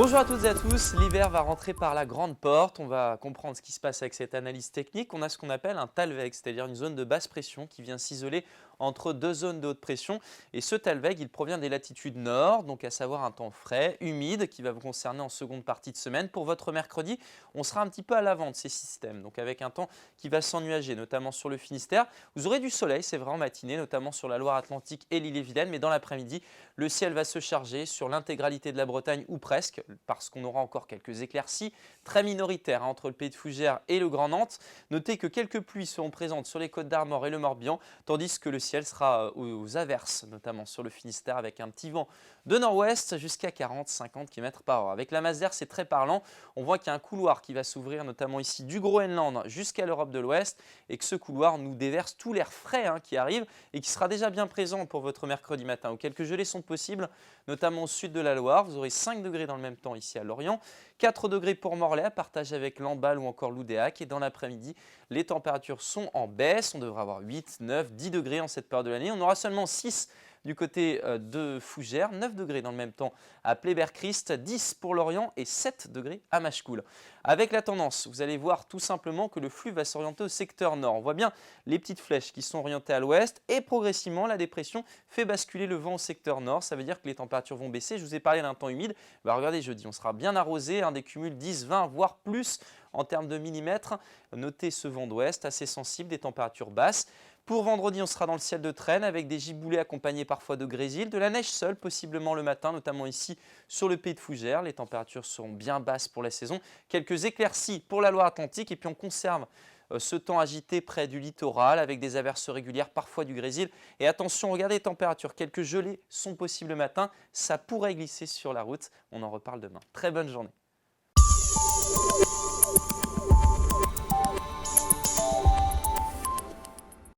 Bonjour à toutes et à tous, l'hiver va rentrer par la grande porte, on va comprendre ce qui se passe avec cette analyse technique. On a ce qu'on appelle un talweg, c'est-à-dire une zone de basse pression qui vient s'isoler entre deux zones de haute pression. Et ce talweg, il provient des latitudes nord, donc à savoir un temps frais, humide, qui va vous concerner en seconde partie de semaine. Pour votre mercredi, on sera un petit peu à l'avant de ces systèmes, donc avec un temps qui va s'ennuager, notamment sur le Finistère. Vous aurez du soleil, c'est vrai, en matinée, notamment sur la Loire-Atlantique et l'île-et-Vilaine, mais dans l'après-midi, le ciel va se charger sur l'intégralité de la Bretagne ou presque, parce qu'on aura encore quelques éclaircies très minoritaires entre le Pays de Fougères et le Grand Nantes. Notez que quelques pluies seront présentes sur les Côtes d'Armor et le Morbihan, tandis que le ciel sera aux averses, notamment sur le Finistère, avec un petit vent de nord-ouest jusqu'à 40-50 km par heure. Avec la masse d'air, c'est très parlant. On voit qu'il y a un couloir qui va s'ouvrir, notamment ici du Groenland jusqu'à l'Europe de l'Ouest, et que ce couloir nous déverse tout l'air frais qui arrive et qui sera déjà bien présent pour votre mercredi matin, où quelques gelées sont possibles, notamment au sud de la Loire. Vous aurez 5 degrés dans le même temps ici à Lorient, 4 degrés pour Morlaix, à partager avec Lamballe ou encore Loudéac. Et dans l'après-midi, les températures sont en baisse. On devrait avoir 8, 9, 10 degrés en cette période de l'année. On aura seulement 6 du côté de Fougères, 9 degrés dans le même temps à Pleyber-Christ, 10 pour Lorient et 7 degrés à Machecoul. Avec la tendance, vous allez voir tout simplement que le flux va s'orienter au secteur nord. On voit bien les petites flèches qui sont orientées à l'ouest et progressivement la dépression fait basculer le vent au secteur nord. Ça veut dire que les températures vont baisser. Je vous ai parlé d'un temps humide. Regardez jeudi, on sera bien arrosé, des cumuls 10, 20 voire plus en termes de millimètres. Notez ce vent d'ouest assez sensible, des températures basses. Pour vendredi, on sera dans le ciel de traîne avec des giboulées accompagnées parfois de grésil, de la neige seule possiblement le matin, notamment ici sur le Pays de Fougères. Les températures seront bien basses pour la saison. Quelques éclaircies pour la Loire-Atlantique et puis on conserve ce temps agité près du littoral avec des averses régulières, parfois du grésil. Et attention, regardez les températures, quelques gelées sont possibles le matin. Ça pourrait glisser sur la route. On en reparle demain. Très bonne journée.